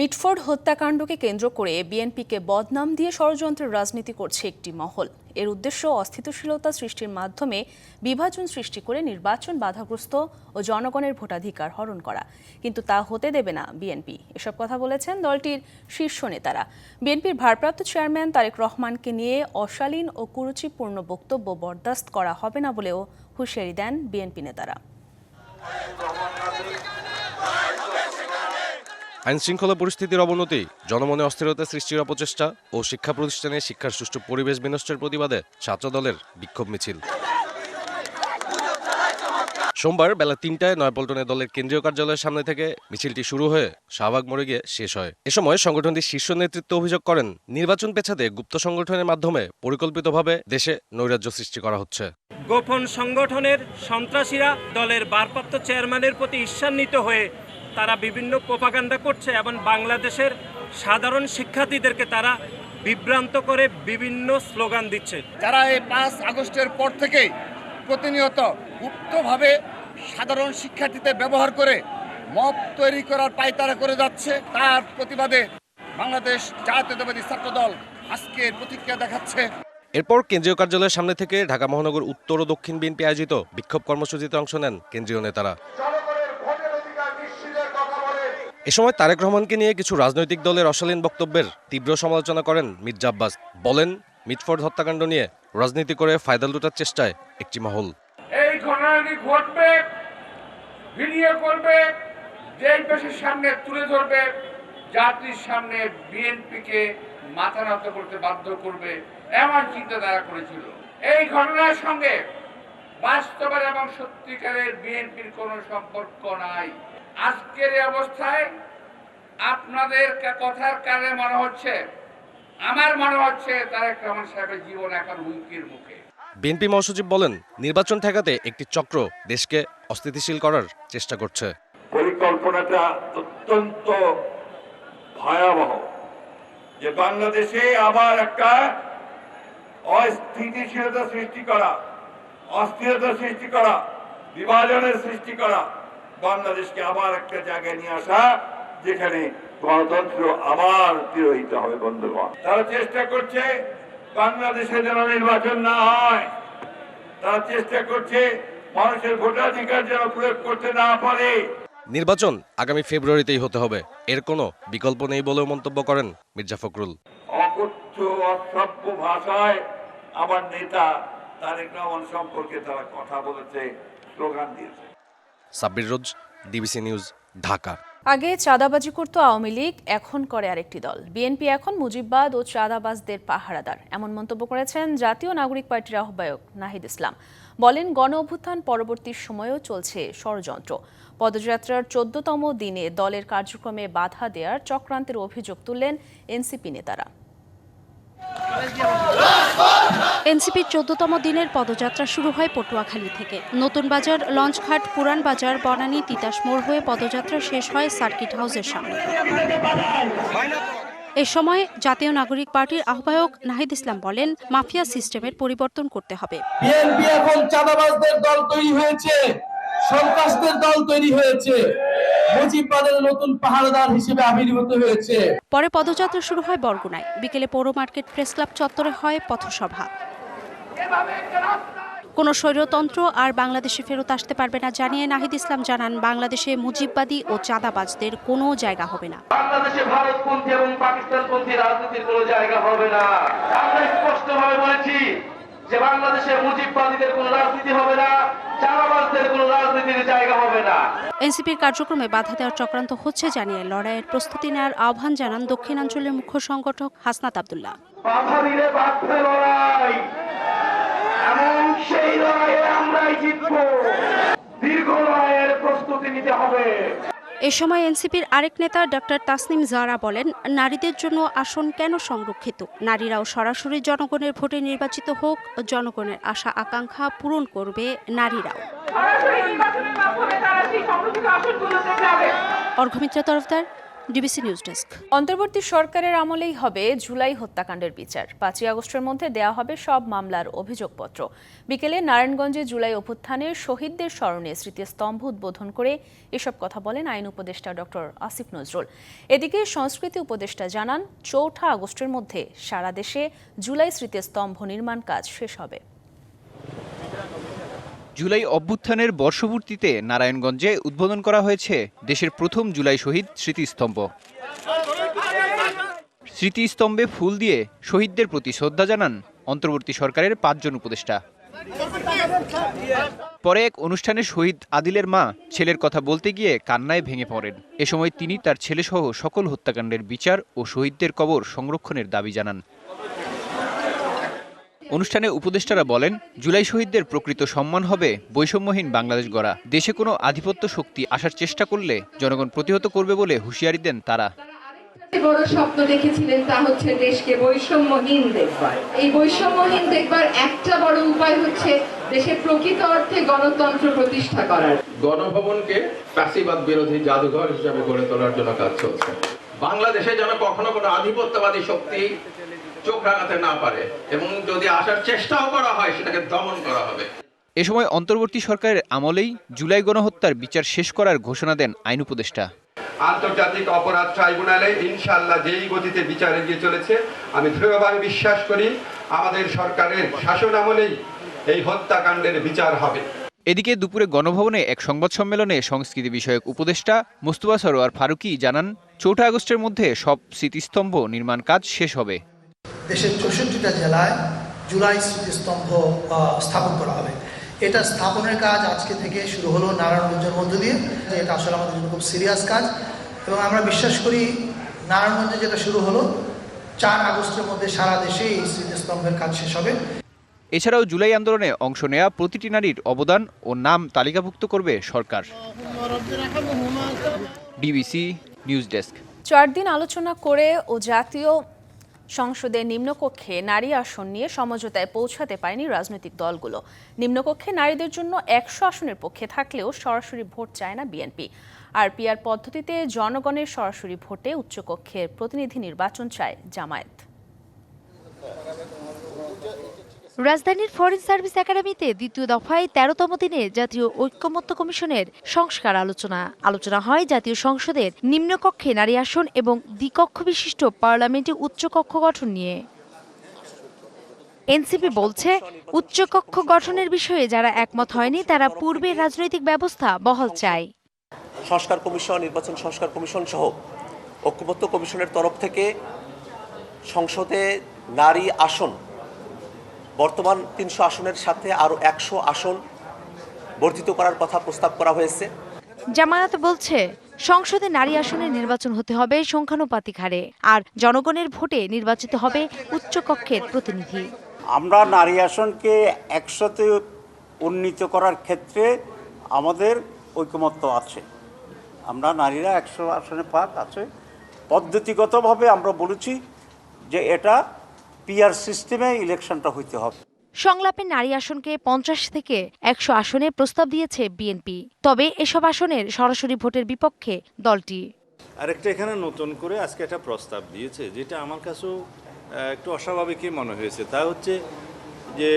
Mitford হত্যাকাণ্ডকে কেন্দ্র করে বিএনপিকে বদনাম দিয়ে ষড়যন্ত্রের রাজনীতি করছে একটি মহল। এর উদ্দেশ্য অস্থিতিশীলতা সৃষ্টির মাধ্যমে বিভাজন সৃষ্টি করে নির্বাচন বাধাগ্রস্ত ও জনগণের ভোটাধিকার হরণ করা, কিন্তু তা হতে দেবে না বিএনপি। এসব কথা বলেছেন দলটির শীর্ষ নেতারা। বিএনপির ভারপ্রাপ্ত চেয়ারম্যান তারেক রহমানকে নিয়ে অশালীন ও কুরুচিপূর্ণ বক্তব্য বরদাস্ত করা হবে না বলেও হুঁশিয়ারি দেন বিএনপি নেতারা। আইনশৃঙ্খলা পরিস্থিতির অবনতি, জনমনে অস্থিরতা সৃষ্টির অপচেষ্টা ও শিক্ষা প্রতিষ্ঠানে শিক্ষার সুষ্ঠু পরিবেশ বিনষ্টের প্রতিবাদে ছাত্রদলের বিক্ষোভ মিছিল সোমবার বেলা ৩টায় নয়াপল্টনে দলের কেন্দ্রীয় কার্যালয়ের সামনে থেকে মিছিলটি শুরু হয়ে শাহবাগ মোড়ে গিয়ে শেষ হয়। এ সময় সংগঠনটির শীর্ষ নেতৃত্ব অভিযোগ করেন, নির্বাচন পেছাতে গুপ্ত সংগঠনের মাধ্যমে পরিকল্পিতভাবে দেশে নৈরাজ্য সৃষ্টি করা হচ্ছে। গোপন সংগঠনের সন্ত্রাসীরা দলের ভারপ্রাপ্ত চেয়ারম্যানের প্রতি ঈর্ষান্বিত হয়ে তারা বিভিন্ন প্রোপাগান্ডা করছে এবং বাংলাদেশের সাধারণ শিক্ষার্থীদেরকে তারা বিভ্রান্ত করে বিভিন্ন স্লোগান দিচ্ছে। যারা এই ৫ আগস্টের পর থেকেই প্রতিনিয়ত গুপ্তভাবে সাধারণ শিক্ষার্থীদের ব্যবহার করে মব তৈরি করার পায়তারা করে যাচ্ছে, তার প্রতিবাদে বাংলাদেশ জাতীয়তাবাদী ছাত্রদল আজকে প্রতিক্রিয়া দেখাচ্ছে। এরপর কেন্দ্রীয় কার্যালয়ের সামনে থেকে ঢাকা মহানগর উত্তর ও দক্ষিণ বিএনপি আয়োজিত বিক্ষোভ কর্মসূচিতে অংশ নেন কেন্দ্রীয় নেতারা। এ সময় তারেক রহমানকে নিয়ে কিছু রাজনৈতিক দলের অশালীন বক্তব্যের তীব্র সমালোচনা করেন মির্জা আব্বাস। বলেন, মিটফোর্ড হত্যাকাণ্ড নিয়ে রাজনীতি করে ফায়দা লুটার চেষ্টায় একটি মহল। এই ঘটনাটি ঘটবে, ভিডিও করবে, দেশবাসীর সামনে তুলে ধরবে, জাতির সামনে বিএনপিকে মাথা নত করতে বাধ্য করবে, এমন চিন্তা তারা করেছিল। এই ঘটনার সঙ্গে বাস্তবের এবং সত্যিকারের বিএনপির কোনো সম্পর্ক নাই। আজকের এই অবস্থায় আপনাদের কথার কারণে মনে হচ্ছে, আমার মনে হচ্ছে তারেক রহমান সাহেবের জীবন এখন হুমকির মুখে। বিএনপি মহাসচিব বলেন, নির্বাচন ঠেকাতে একটি চক্র দেশকে অস্থিতিশীল করার চেষ্টা করছে। পরিকল্পনাটা অত্যন্ত ভয়াবহ, যে বাংলাদেশে আবার একটা অস্থিতিশীলতা সৃষ্টি করা, অস্থিরতা সৃষ্টি করা, বিভাজনের সৃষ্টি করা, বাংলাদেশকে আবার একটা জায়গায় নিয়ে আসা যেখানে গণতন্ত্র আবার তিরোহিত হবে। বন্ধুগণ, তারা চেষ্টা করছে বাংলাদেশে যেন নির্বাচন না হয়, তারা চেষ্টা করছে মানুষের ভোটাধিকার যেন প্রয়োগ করতে না পারে। নির্বাচন আগামী ফেব্রুয়ারিতেই হতে হবে, এর কোনো বিকল্প নেই বলেও মন্তব্য করেন মির্জা ফখরুল। অকথ্য অশ্রাব্য ভাষায় আমার নেতা তারেক রহমান সম্পর্কে তারা কথা বলেছে, স্লোগান দিয়েছে। সাব্বির রোজ, ডিবিসি নিউজ, ঢাকা। আগে চাঁদাবাজি করত আওয়ামী লীগ, এখন করে আরেকটি দল। বিএনপি এখন মুজিববাদ ও চাঁদাবাজদের পাহারাদার, এমন মন্তব্য করেছেন জাতীয় নাগরিক পার্টির আহ্বায়ক নাহিদ ইসলাম। বলেন, গণ অভ্যুত্থান পরবর্তী সময়েও চলছে ষড়যন্ত্র। পদযাত্রার 14তম দিনে দলের কার্যক্রমে বাধা দেওয়ার চক্রান্তের অভিযোগ তুললেন এনসিপি নেতারা। এনসিপির 14তম দিনের পদযাত্রা শুরু হয় পটুয়াখালী থেকে। নতুন বাজার, লঞ্চঘাট, পুরান বাজার, বনানী, তিতাস মোড় হয়ে পদযাত্রা শেষ হয় সার্কিট হাউসের সামনে। এ সময় জাতীয় নাগরিক পার্টির আহ্বায়ক নাহিদ ইসলাম বলেন, মাফিয়া সিস্টেমের পরিবর্তন করতে হবে। বিএনপি এখন চাঁদাবাজদের দল তৈরি হয়েছে, সন্ত্রাসদের দল তৈরি হয়েছে, মুজিববাদের নতুন পাহারাদার হিসেবে আবির্ভূত হয়েছে। পরে পদযাত্রা শুরু হয় বরগুনায়। বিকেলে পৌর মার্কেট প্রেস ক্লাব চত্বরে হয় পথসভা। কোনো স্বৈরতন্ত্র আর বাংলাদেশে ফেরত আসতে পারবে না জানিয়ে নাহিদ ইসলাম জানান, বাংলাদেশে মুজিববাদী ও চাঁদাবাজদের কোনো জায়গা হবে না। বাংলাদেশে ভারতপন্থী এবং পাকিস্তানপন্থী রাজনীতির কোনো জায়গা হবে না। আমরা স্পষ্টভাবে বলেছি যে বাংলাদেশে মুজিববাদীদের কোনো রাজনীতি হবে না, চাঁদাবাজদের কোনো রাজনীতির জায়গা হবে না। এনসিপির কার্যক্রমে বাধা দেওয়ার চক্রান্ত হচ্ছে জানিয়ে লড়াইয়ের প্রস্তুতি নেওয়ার আহ্বান জানান দক্ষিণাঞ্চলের মুখ্য সংগঠক হাসনাত আব্দুল্লাহ। বাধা দিলে বাধবে লড়াই, এবং সেই লড়াইয়ে আমরাই জিতব। দীর্ঘ লড়াইয়ের প্রস্তুতি নিতে হবে। এ সময় এনসিপির আরেক নেতা ডক্টর তাসনিম জাহরা বলেন, নারীদের জন্য আসন কেন সংরক্ষিত? নারীরাও সরাসরি জনগণের ভোটে নির্বাচিত হোক, জনগণের আশা আকাঙ্ক্ষা পূরণ করবে নারীরাও। Arghamitra Tarafdar, DBC news desk. অন্তর্বর্তী সরকারের আমলেই হবে জুলাই হত্যাকাণ্ডের বিচার। 5 আগস্টের মধ্যে দেয়া হবে সব মামলার অভিযোগপত্র। বিকেলে নারায়ণগঞ্জে জুলাই অভ্যুত্থানের শহীদদের স্মরণে স্মৃতিস্তম্ভ উদ্বোধন করে এসব কথা বলেন আইন উপদেষ্টা ডক্টর আসিফ নজরুল। এদিকে সংস্কৃতি উপদেষ্টা জানান 4 আগস্টের মধ্যে সারা দেশে জুলাই স্মৃতিস্তম্ভ নির্মাণ কাজ শেষ হবে। জুলাই অভ্যুত্থানের বর্ষপূর্তিতে নারায়ণগঞ্জে উদ্বোধন করা হয়েছে দেশের প্রথম জুলাই শহীদ স্মৃতিস্তম্ভ। স্মৃতিস্তম্ভে ফুল দিয়ে শহীদদের প্রতি শ্রদ্ধা জানান অন্তর্বর্তী সরকারের 5 জন উপদেষ্টা। পরে এক অনুষ্ঠানে শহীদ আদিলের মা ছেলের কথা বলতে গিয়ে কান্নায় ভেঙে পড়েন। এ সময় তিনি তার ছেলেসহ সকল হত্যাকাণ্ডের বিচার ও শহীদদের কবর সংরক্ষণের দাবি জানান। অনুষ্ঠানে উপদেষ্টারা বলেন, জুলাই শহীদদের প্রকৃত সম্মান হবে বৈষম্যহীন বাংলাদেশ গড়া। দেশে কোনো আধিপত্য শক্তি আসার চেষ্টা করলে জনগণ প্রতিহত করবে বলে হুঁশিয়ারি দেন তারা। বড় স্বপ্ন দেখেছিলেন তা হচ্ছে দেশকে বৈষম্যহীন দেখবার। এই বৈষম্যহীন দেখবার একটা বড় উপায় হচ্ছে দেশে প্রকৃত অর্থে গণতন্ত্র প্রতিষ্ঠা করার। গণভবনকে ফ্যাসিবাদ বিরোধী জাদুঘর হিসেবে গড়ে তোলার জন্য কাজ চলছে। বাংলাদেশে যেন কখনো কোনো আধিপত্যবাদী শক্তি চোখ রাঙাতে না পারে, এবং যদি আসার চেষ্টাও করা হয় সেটাকে দমন করা হবে। এ সময় অন্তর্বর্তী সরকারের আমলেই জুলাই গণহত্যার বিচার শেষ করার ঘোষণা দেন আইন উপদেষ্টা। আন্তর্জাতিক অপরাধ ট্রাইব্যুনালে ইনশাআল্লাহ যেই গতিতে বিচার এগিয়ে চলেছে, আমি দৃঢ়ভাবে বিশ্বাস করি আমাদের সরকারের শাসন আমলেই এই হত্যাকাণ্ডের বিচার হবে। এদিকে দুপুরে গণভবনে এক সংবাদ সম্মেলনে সংস্কৃতি বিষয়ক উপদেষ্টা মোস্তফা সরোয়ার ফারুকী জানান, 4 আগস্টের মধ্যে সব স্মৃতিস্তম্ভ নির্মাণ কাজ শেষ হবে। দেশের 64টা জেলায় জুলাই স্মৃতিস্তম্ভ স্থাপন করা হবে। এটা স্থাপনের কাজ আজকে থেকে শুরু হলো নারায়ণগঞ্জের মধ্য দিয়ে। এটা আসলে আমাদের জন্য খুব সিরিয়াস কাজ, এবং আমরা বিশ্বাস করি নারায়ণগঞ্জে যেটা শুরু হলো 4 আগস্টের মধ্যে সারা দেশে এই স্মৃতিস্তম্ভের কাজ শেষ হবে। এছাড়াও জুলাই আন্দোলনে অংশ নেয়া প্রতিটি নারীর অবদান ও নাম তালিকাভুক্ত করবে সরকার। DBC news desk. 4 দিন আলোচনা করে ও জাতীয় সংসদের নিম্নকক্ষে নারী আসন নিয়ে সমঝোতায় পৌঁছাতে পারেনি রাজনৈতিক দলগুলো। নিম্নকক্ষে নারীদের জন্য 100 আসনের পক্ষে থাকলেও সরাসরি ভোট চায় না বিএনপি। আর পিআর পদ্ধতিতে জনগণের সরাসরি ভোটে উচ্চকক্ষের প্রতিনিধি নির্বাচন চায় জামায়াত। রাজধানীর ফরেন সার্ভিস একাডেমিতে দ্বিতীয় দফায় 13তম দিনে জাতীয় ঐকমত্য কমিশনের সংস্কার আলোচনা হয় জাতীয় সংসদের নিম্নকক্ষে নারী আসন এবং দ্বিকক্ষ বিশিষ্ট পার্লামেন্টে উচ্চকক্ষ গঠন নিয়ে। এনসিপি বলছে, উচ্চকক্ষ গঠনের বিষয়ে যারা একমত হয়নি তারা পূর্বের রাজনৈতিক ব্যবস্থা বহাল চায়। সংস্কার কমিশন, নির্বাচন সংস্কার কমিশন সহ ঐকমত্য কমিশনের তরফ থেকে সংসদে নারী আসন বর্তমান 300 আসনের সাথে আরও 100 আসন বর্ধিত করার কথা প্রস্তাব করা হয়েছে। জামায়াত বলছে, সংসদে নারী আসনে নির্বাচন হতে হবে সংখ্যানুপাতিক হারে, আর জনগণের ভোটে নির্বাচিত হবে উচ্চকক্ষের প্রতিনিধি। আমরা নারী আসনকে 100তে উন্নীত করার ক্ষেত্রে আমাদের ঐকমত্য আছে। আমরা নারীরা 100 আসনে পাক আছে। পদ্ধতিগতভাবে আমরা বলেছি যে এটা পিআর সিস্টেমে ইলেকশনটা হইতে হবে। সংলাপে নারী আসনকে 50 থেকে 100 আসনে প্রস্তাব দিয়েছে বিএনপি। তবে এসব আসনের সরাসরি ভোটের বিপক্ষে দলটি। আরেকটা এখানে নতুন করে আজকে একটা প্রস্তাব দিয়েছে, যেটা আমার কাছেও একটু অস্বাভাবিকই মনে হয়েছে। তা হচ্ছে যে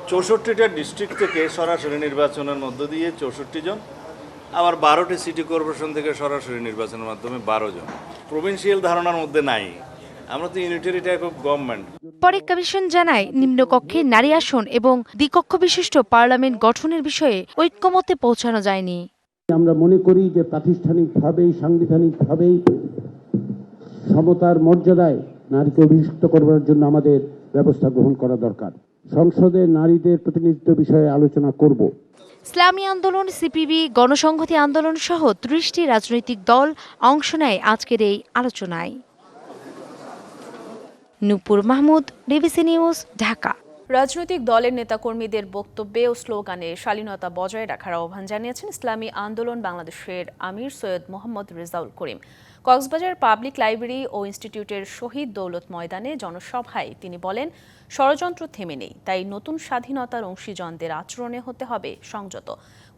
64টা ডিস্ট্রিক্ট থেকে সরাসরি নির্বাচনের মধ্য দিয়ে 64 জন, আবার 12টি সিটি কর্পোরেশন থেকে সরাসরি নির্বাচনের মাধ্যমে 12 জন। প্রভিন্সিয়াল ধারণার মধ্যে নাই, আমরা তো ইউনিটারি টাইপ অফ গভর্নমেন্ট। পরে কমিশন জানায়, নিম্নকক্ষে নারী আসন এবং দ্বিকক্ষ বিশিষ্ট পার্লামেন্ট গঠনের বিষয়ে ঐক্যমতে পৌঁছানো যায়নি। আমরা মনে করি যে প্রাতিষ্ঠানিকভাবেই সাংবিধানিকভাবেই সমতার মর্যাদায় নারীকে অভিষিক্ত করবার জন্য আমাদের ব্যবস্থা গ্রহণ করা দরকার। সংসদে নারীদের প্রতিনিধিত্ব বিষয়ে আলোচনা করব। ইসলামী আন্দোলন, সিপিবি, গণসংহতি আন্দোলন সহ 30টি রাজনৈতিক দল অংশ নেয় আজকের এই আলোচনায়। নূপুর মাহমুদ, ডিবিসি নিউজ, ঢাকা। রাজনৈতিক দলের নেতাকর্মীদের বক্তব্যে ও স্লোগানে শালীনতা বজায় রাখার আহ্বান জানিয়েছেন ইসলামী আন্দোলন বাংলাদেশের আমির সৈয়দ মোহাম্মদ রেজাউল করিম। কক্সবাজার পাবলিক লাইব্রেরি ও ইনস্টিটিউটের শহীদ দৌলত ময়দানে জনসভায় তিনি বলেন, ষড়যন্ত্র থেমে নেই, তাই নতুন স্বাধীনতার অংশীজনদের আচরণে হতে হবে সংযত।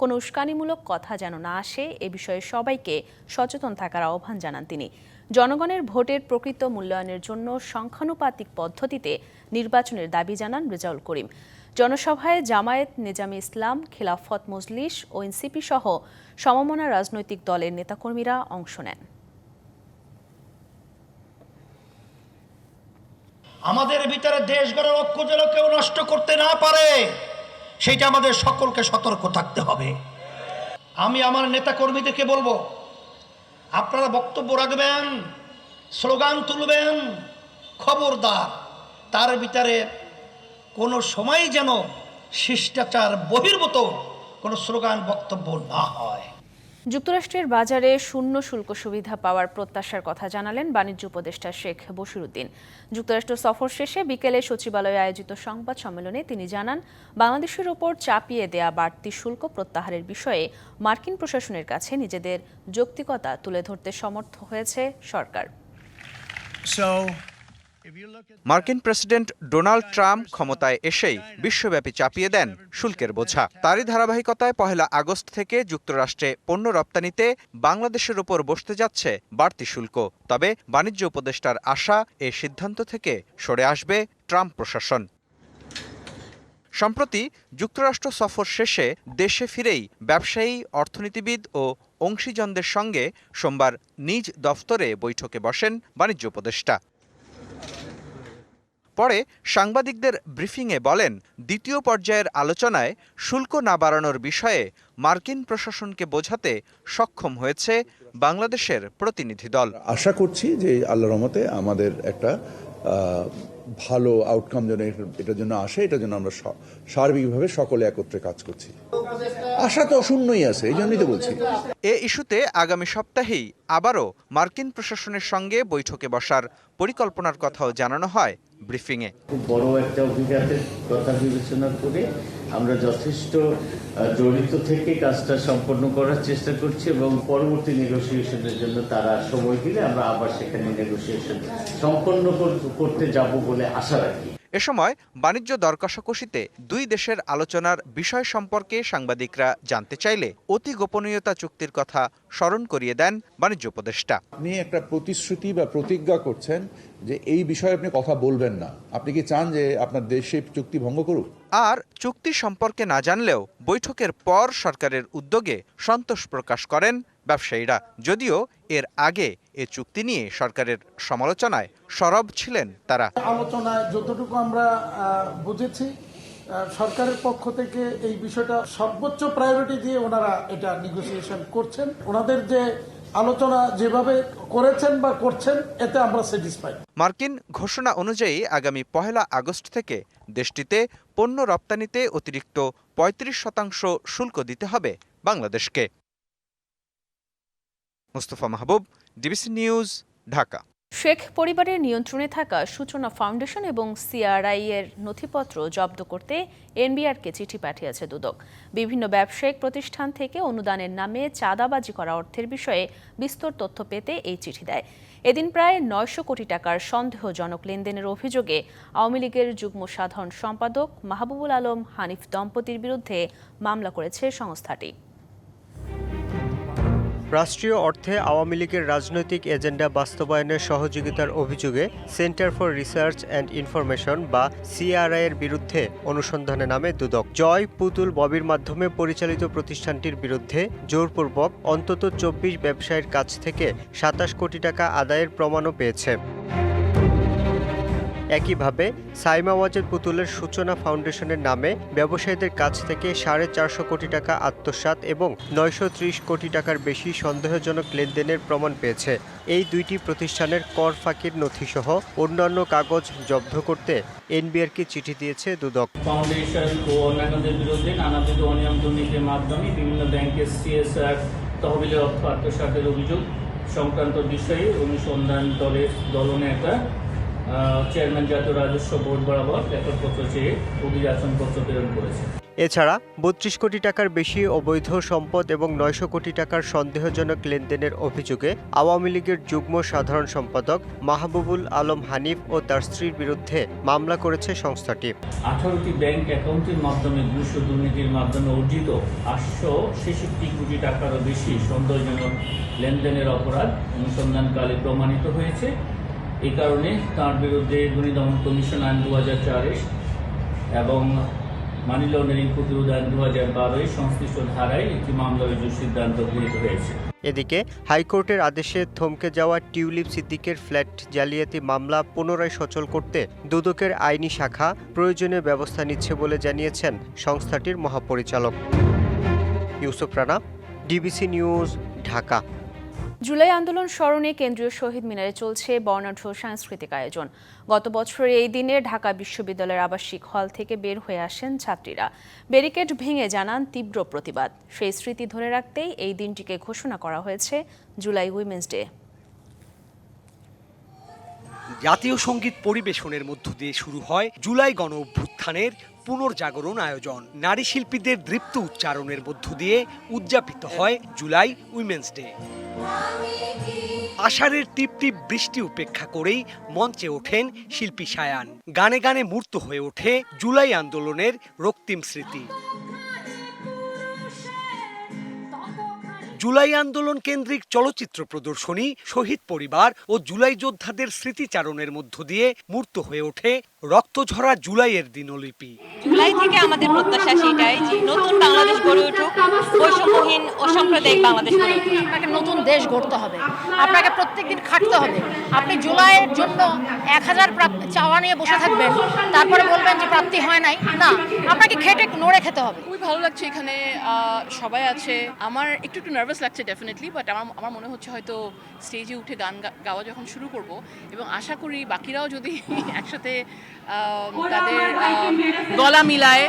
কোনো উস্কানিমূলক কথা যেন না আসে এ বিষয়ে সবাইকে সচেতন থাকার আহ্বান জানান তিনি। জনগণের ভোটের প্রকৃত মূল্যায়নের জন্য সংখ্যানুপাতিক পদ্ধতিতে নির্বাচনের দাবি জানান রেজাউল করিম। জনসভায় জামায়াত, নিজামে ইসলাম, খিলাফত মজলিস ও এনসিপি সহ সমমনা রাজনৈতিক দলের নেতাকর্মীরা অংশ নেন। আমাদের ভিতরে দেশ গড়ার ঐক্য যেন কেউ নষ্ট করতে না পারে, সেটা আমাদের সকলকে সতর্ক থাকতে হবে। আমি আমার নেতা কর্মীদেরকে বলবো, আপনারা বক্তব্য রাখবেন, স্লোগান তুলবেন, খবরদার তার ভিতরে কোনো সময় যেন শিষ্টাচার বহির্ভূত কোনো স্লোগান বক্তব্য না হয়। যুক্তরাষ্ট্রের বাজারে শূন্য শুল্ক সুবিধা পাওয়ার প্রত্যাশার কথা জানালেন বাণিজ্য উপদেষ্টা শেখ বশিরউদ্দিন। যুক্তরাষ্ট্র সফর শেষে বিকেলে সচিবালয়ে আয়োজিত সংবাদ সম্মেলনে তিনি জানান, বাংলাদেশের ওপর চাপিয়ে দেয়া বাড়তি শুল্ক প্রত্যাহারের বিষয়ে মার্কিন প্রশাসনের কাছে নিজেদের যৌক্তিকতা তুলে ধরতে সমর্থ হয়েছে সরকার। মার্কিন প্রেসিডেন্ট ডোনাল্ড ট্রাম্প ক্ষমতায় এসেই বিশ্বব্যাপী চাপিয়ে দেন শুল্কের বোঝা। তারই ধারাবাহিকতায় 1 আগস্ট থেকে যুক্তরাষ্ট্রে পণ্য রপ্তানিতে বাংলাদেশের ওপর বসতে যাচ্ছে বাড়তি শুল্ক। তবে বাণিজ্য উপদেষ্টার আশা, এ সিদ্ধান্ত থেকে সরে আসবে ট্রাম্প প্রশাসন। সম্প্রতি যুক্তরাষ্ট্র সফর শেষে দেশে ফিরেই ব্যবসায়ী, অর্থনীতিবিদ ও অংশীজনদের সঙ্গে সোমবার নিজ দফতরে বৈঠকে বসেন বাণিজ্য উপদেষ্টা। পরে সাংবাদিকদের ব্রিফিংয়ে বলেন, দ্বিতীয় পর্যায়ের আলোচনায় শুল্ক না বাড়ানোর বিষয়ে মার্কিন প্রশাসনকে বোঝাতে সক্ষম হয়েছে বাংলাদেশের প্রতিনিধি দল। আশা করছি যে আল্লাহর রহমতে আমাদের একটা ভালো আউটকাম যেন এটার জন্য আসে, এটার জন্য আমরা সার্বিকভাবে সকলে একত্রে কাজ করছি। আশা তো অশূন্যই আছে, এই জন্যই তো বলছি। এ ইস্যুতে আগামী সপ্তাহেই আবারও মার্কিন প্রশাসনের সঙ্গে বৈঠকে বসার পরিকল্পনার কথাও জানানো হয় ব্রিফিংয়ে। খুব বড় একটা অভিজ্ঞতার কথা বিবেচনা করে আমরা যথেষ্ট জড়িত থেকে কাজটা সম্পন্ন করার চেষ্টা করছি এবং পরবর্তী নেগোসিয়েশনের জন্য তারা সময় দিলে আমরা আবার সেখানে নেগোসিয়েশন সম্পন্ন করতে যাব বলে আশা রাখি। এ সময় বাণিজ্য দর কষাকষিতে দুই দেশের আলোচনার বিষয় সম্পর্কে সাংবাদিকরা জানতে চাইলে অতি গোপনীয়তা চুক্তির কথা স্মরণ করিয়ে দেন বাণিজ্য উপদেষ্টা। আপনি একটা প্রতিশ্রুতি বা প্রতিজ্ঞা করছেন যে এই বিষয়ে আপনি কথা বলবেন না। আপনি কি চান যে আপনার দেশ সেই চুক্তি ভঙ্গ করুক? আর চুক্তি সম্পর্কে না জানলেও বৈঠকের পর সরকারের উদ্যোগে সন্তোষ প্রকাশ করেন ব্যবসায়ীরা। যদিও এর আগে এ চুক্তি নিয়ে সরকারের সমালোচনায় সরব ছিলেন তারা। আলোচনায় যতটুকু আমরা বুঝেছি, সরকারের পক্ষ থেকে এই বিষয়টা সর্বোচ্চ প্রায়োরিটি দিয়ে ওনারা এটা নেগোসিয়েশন করছেন। ওনাদের যে আলোচনা যেভাবে করেছেন বা করছেন, এতে আমরা স্যাটিসফাইড। মার্কিন ঘোষণা অনুযায়ী আগামী 1 আগস্ট থেকে দেশটিতে পণ্য রপ্তানিতে অতিরিক্ত 35% শুল্ক দিতে হবে বাংলাদেশকে। মুস্তফা মাহবুব, ডিবিসি নিউজ, ঢাকা। শেখ পরিবারের নিয়ন্ত্রণে থাকা সূচনা ফাউন্ডেশন এবং সিআরআই এর নথিপত্র জব্দ করতে এনবিআরকে চিঠি পাঠিয়েছে দুদক। বিভিন্ন ব্যবসায়িক প্রতিষ্ঠান থেকে অনুদানের নামে চাঁদাবাজি করা অর্থের বিষয়ে বিস্তর তথ্য পেতে এই চিঠি দেয়। এদিন প্রায় 900 কোটি টাকার সন্দেহজনক লেনদেনের অভিযোগে আওয়ামী লীগের যুগ্ম সাধারণ সম্পাদক মাহবুবুল আলম হানিফ দম্পতির বিরুদ্ধে মামলা করেছে সংস্থাটি। রাষ্ট্রীয় অর্থে আওয়ামী লীগের রাজনৈতিক এজেন্ডা বাস্তবায়নের সহযোগিতার অভিযোগে centre for research and information বা সিআরআই এর বিরুদ্ধে অনুসন্ধানে নামে দুদক। জয়, পুতুল, ববির মাধ্যমে পরিচালিত প্রতিষ্ঠানটির বিরুদ্ধে জোরপূর্বক অন্তত 24 ব্যবসায়ীর কাছ থেকে 27 কোটি টাকা আদায়ের প্রমাণও পেয়েছে। একইভাবে সাইমা ওয়াজেদ পুতুলের সূচনা ফাউন্ডেশনের নামে ব্যবসায়ীদের কাছ থেকে 450 কোটি টাকা আত্মসাৎ এবং 930 কোটি টাকার বেশি সন্দেহজনক লেনদেনের প্রমাণ পেয়েছে। এই দুইটি প্রতিষ্ঠানের কর ফাঁকির নথিসহ অন্যান্য কাগজ জব্দ করতে এনবিআরকে চিঠি দিয়েছে দুদক। ফাউন্ডেশন ও অন্যান্যদের বিরুদ্ধে নানাবিধ অনিয়ম দুর্নীতির মাধ্যমে বিভিন্ন ব্যাংকের সিএসআর তহবিলের অর্থ আত্মসাতের অভিযোগ সংক্রান্ত বিষয়ে অনুসন্ধান দলের দলনেতা চেয়ারম্যান জাতীয় রাজস্ব বোর্ড বরাবর লেখকপত্র চেয়ে অভিযাচনপত্র প্রেরণ করেছে। এছাড়া ৩২ কোটি টাকার বেশি অবৈধ সম্পদ এবং ৯০০ কোটি টাকার সন্দেহজনক লেনদেনের অভিযোগে আওয়ামী লীগের যুগ্ম সাধারণ সম্পাদক মাহবুবুল আলম হানিফ ও তার স্ত্রীর বিরুদ্ধে মামলা করেছে সংস্থাটি। 18টি ব্যাংক অ্যাকাউন্টের মাধ্যমে ঘুষ ও দুর্নীতির মাধ্যমে অর্জিত 866 কোটি টাকারও বেশি সন্দেহজনক লেনদেনের অপরাধ অনুসন্ধানকালে প্রমাণিত হয়েছে। এই কারণে তার বিরুদ্ধে দুর্নীতি দমন কমিশন আইন 2004 এবং মানি লন্ডারিং প্রতিরোধ আইন 2012 সংশ্লিষ্ট ধারায় একটি মামলা রুজুর সিদ্ধান্ত গৃহীত হয়েছে। এদিকে হাইকোর্টের আদেশে থমকে যাওয়া টিউলিপ সিদ্দিকের ফ্ল্যাট জালিয়াতি মামলা পুনরায় সচল করতে দুদকের আইনি শাখা প্রয়োজনীয় ব্যবস্থা নিচ্ছে বলে জানিয়েছেন সংস্থাটির মহাপরিচালক। Yusuf Rana, DBC News, Dhaka. জুলাই আন্দোলন স্মরণে কেন্দ্রীয় শহীদ মিনারে চলছে বর্ণাঢ্য সাংস্কৃতিক আয়োজন। গত বছরের এই দিনে ঢাকা বিশ্ববিদ্যালয়ের আবাসিক হল থেকে বের হয়ে আসেন ছাত্রীরা। ব্যারিকেড ভেঙে জানান তীব্র প্রতিবাদ। সেই স্মৃতি ধরে রাখতেই এই দিনটিকে ঘোষণা করা হয়েছে জুলাই উইমেন্স ডে। জাতীয় সঙ্গীত পরিবেশনের মধ্য দিয়ে শুরু হয় জুলাই গণ অভ্যুত্থানের পুনর্জাগরণ আয়োজন। নারী শিল্পীদের দৃপ্ত উচ্চারণের মধ্য দিয়ে উদযাপিত হয় জুলাই উইমেন্স ডে। আষাঢ়ের টিপ টিপ বৃষ্টি উপেক্ষা করেই মঞ্চে ওঠেন শিল্পী সায়ান। গানে গানে মূর্ত হয়ে ওঠে জুলাই আন্দোলনের রক্তিম স্মৃতি। জুলাই আন্দোলন কেন্দ্রিক চলচ্চিত্র প্রদর্শনী, শহীদ পরিবার ও জুলাই যোদ্ধাদের স্মৃতিচারণের মধ্য দিয়ে মূর্ত হয়ে ওঠে রক্তঝরা জুলাইয়ের দিনলিপি। জুলাই থেকে আমাদের প্রত্যাশা সেটাই যে নতুন বাংলাদেশ গড়ে উঠুক, বৈষম্যহীন ও সাম্প্রদায়িক বাংলাদেশ গড়ে উঠুক। আপনাকে নতুন দেশ গড়তে হবে, আপনাকে প্রত্যেকদিন খাটতে হবে। আপনি জুলাইয়ের জন্য 1000 চাওয়া নিয়ে বসে থাকবেন, তারপরে বলবেন যে প্রাপ্তি হয় নাই, না, আপনাকে খেটে নড়ে খেতে হবে। খুবই ভালো লাগছে, এখানে সবাই আছে। আমার একটু নার্ভাস লাগছে ডেফিনেটলি, বাট আমার মনে হচ্ছে হয়তো স্টেজে উঠে গান গাওয়া যখন শুরু করব, এবং আশা করি বাকিরাও যদি একসাথে তাদের গলা মিলায়,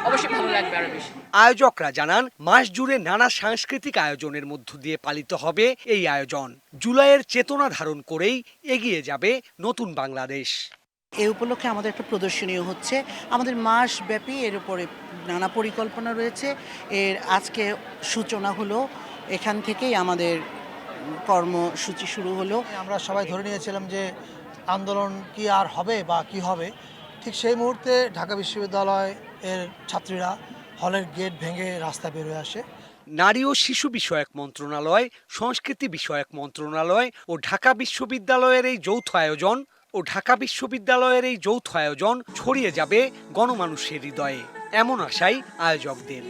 অবশ্যই ভালো লাগবে আরো বেশি। আয়োজকরা জানান, মাস জুড়ে নানা সাংস্কৃতিক আয়োজনের মধ্য দিয়ে পালিত হবে এই আয়োজন। জুলাইয়ের চেতনা ধারণ করেই এগিয়ে যাবে নতুন বাংলাদেশ। এই উপলক্ষে আমাদের একটা প্রদর্শনীয় হচ্ছে, আমাদের মাস ব্যাপী এর উপরে নানা পরিকল্পনা রয়েছে। এর আজকে সূচনা হলো, এখান থেকেই আমাদের কর্মসূচি শুরু হলো। আমরা সবাই ধরে নিয়েছিলাম যে আন্দোলন কি আর হবে বা কি হবে, ঠিক সেই মুহূর্তে ঢাকা বিশ্ববিদ্যালয় এর ছাত্রীরা হলের গেট ভেঙে রাস্তা বের হয়ে আসে। নারী ও শিশু বিষয়ক মন্ত্রণালয়, সংস্কৃতি বিষয়ক মন্ত্রণালয় ও ঢাকা বিশ্ববিদ্যালয়ের এই যৌথ আয়োজন ছড়িয়ে যাবে গণমানুষের হৃদয়ে, এমন আশাই আয়োজকদের।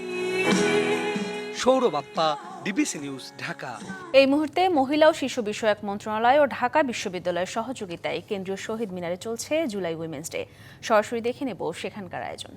Sourav Appa, DBC News, Dhaka. এই মুহূর্তে মহিলা ও শিশু বিষয়ক মন্ত্রণালয় ও ঢাকা বিশ্ববিদ্যালয়ের সহযোগিতায় কেন্দ্রীয় শহীদ মিনারে চলছে জুলাই উইমেন্স ডে। সরাসরি দেখে নেব সেখানকার আয়োজন।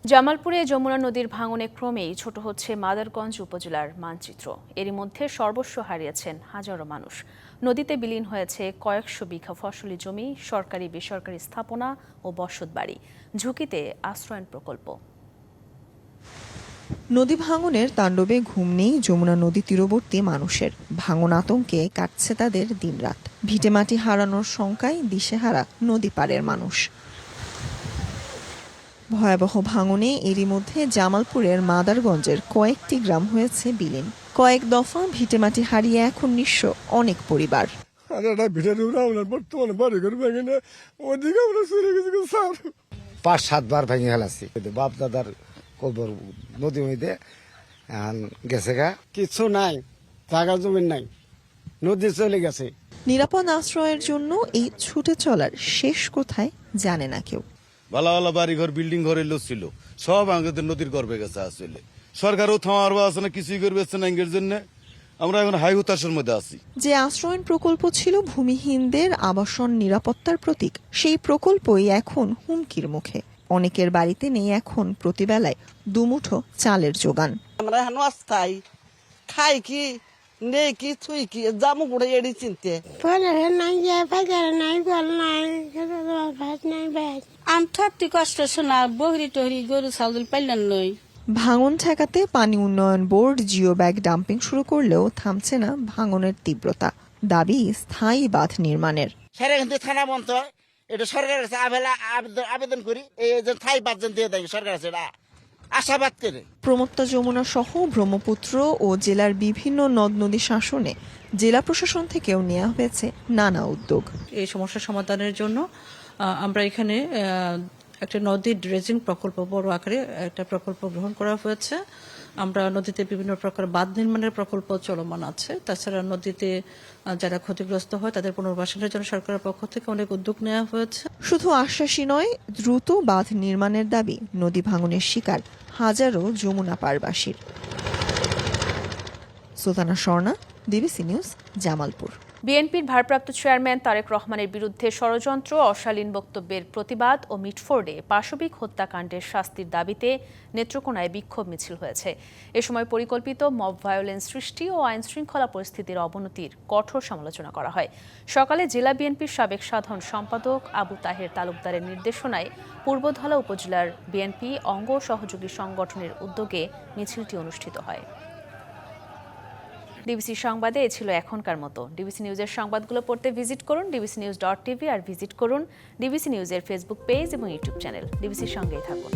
জামালপুরে যমুনা নদীর ভাঙনে ক্রমেই ছোট হচ্ছে মাদারগঞ্জ উপজেলার মানচিত্র। এরই মধ্যে সর্বস্ব হারিয়েছেন হাজারো মানুষ। নদীতে বিলীন হয়েছে কয়েকশো বিঘা ফসলি জমি, সরকারি বেসরকারি স্থাপনা ও বসতবাড়ি। ঝুঁকিতে আশ্রয়ণ প্রকল্প। নদী ভাঙনের তাণ্ডবে ঘুম নেই যমুনা নদী তীরবর্তী মানুষের। ভাঙন আতঙ্কে কাটছে তাদের দিনরাত। ভিটেমাটি হারানোর শঙ্কায় দিশেহারা নদী পাড়ের মানুষ। ভয়াবহ ভাঙনে এরই মধ্যে জামালপুরের মাদারগঞ্জের কয়েকটি গ্রাম হয়েছে বিলীন। কয়েক দফা ভিটেমাটি হারিয়ে এখন নিঃস্ব অনেক পরিবার। ৫-৭ বার ভেঙে ফেলাছি। বাপ দাদার কবর নদী মধ্যে গেছে গা, কিছু নাই, জায়গা জমি নাই, নদী চলে গেছে। নিরাপদ আশ্রয়ের জন্য এই ছুটে চলার শেষ কোথায় জানে না কেউ। ভালো ভালো বাড়িঘর বিল্ডিং ঘরে ছিল, সব আমাদের নদীর গর্ভে গেছে। আসলে সরকারও থামার আছে না, কিছুই করবে না এর জন্য। আমরা এখন হাই হতাশার মধ্যে আছি। যে আশ্রয়ণ প্রকল্প ছিল ভূমিহীনদের আবাসন নিরাপত্তার প্রতীক, সেই প্রকল্পই এখন হুমকির মুখে। অনেকের বাড়িতে নেই এখন প্রতিবেলায় দুমুঠো চালের যোগান। আমরা এখন অস্থায়ী, খাই কি নেই কি থুই কি জামু করে এড়ি চিনতে আমি থাকতে কষ্ট শোনা বহরি টহরি গরু ছাগল পাইলেন নই। ভাঙন ঠেকাতে পানি উন্নয়ন বোর্ড জিও ব্যাগ ডাম্পিং শুরু করলেও থামছে না ভাঙনের তীব্রতা। দাবি স্থায়ী বাঁধ নির্মাণের। সেটা কিন্তু থানা বন্ধ, এটা সরকারের কাছে আবেদন করি, এই যে স্থায়ী বাঁধ দিয়ে দেয় সরকার কাছে আশাবাদ করে। প্রমত্তা যমুনা সহ ব্রহ্মপুত্র ও জেলার বিভিন্ন নদ নদী শাসনে জেলা প্রশাসন থেকেও নেওয়া হয়েছে নানা উদ্যোগ। এই সমস্যা সমাধানের জন্য আমরা এখানে একটা নদী ড্রেজিং প্রকল্প, বড় আকারে একটা প্রকল্প গ্রহণ করা হয়েছে। আমরা নদীতে বিভিন্ন প্রকার বাঁধ নির্মাণের প্রকল্প চলমান আছে। তাছাড়া নদীতে যারা ক্ষতিগ্রস্ত হয় তাদের পুনর্বাসনের জন্য সরকারের পক্ষ থেকে অনেক উদ্যোগ নেওয়া হয়েছে। শুধু আশ্বাসী নয়, দ্রুত বাঁধ নির্মাণের দাবি নদী ভাঙনের শিকার হাজারো যমুনা পাড়বাসীর। Sultana Swarna, DBC News, Jamalpur. বিএনপির ভারপ্রাপ্ত চেয়ারম্যান তারেক রহমানের বিরুদ্ধে ষড়যন্ত্র, অশালীন বক্তব্যের প্রতিবাদ ও মিটফোর্ডে পাশবিক হত্যাকাণ্ডের শাস্তির দাবিতে নেত্রকোনায় বিক্ষোভ মিছিল হয়েছে। এ সময় পরিকল্পিত মব ভায়োলেন্স সৃষ্টি ও আইনশৃঙ্খলা পরিস্থিতির অবনতির কঠোর সমালোচনা করা হয়। সকালে জেলা বিএনপির সাবেক সাধারণ সম্পাদক আবু তাহের তালুকদারের নির্দেশনায় পূর্বধলা উপজেলার বিএনপি অঙ্গ সহযোগী সংগঠনের উদ্যোগে মিছিলটি অনুষ্ঠিত হয়। ডিবিসি সংবাদে এ ছিল এখনকার মতো। ডিবিসি নিউজের সংবাদগুলো পড়তে ভিজিট করুন dbcnews.tv আর ভিজিট করুন ডিবিসি নিউজের ফেসবুক পেজ এবং ইউটিউব চ্যানেল। ডিবিসির সঙ্গেই থাকুন।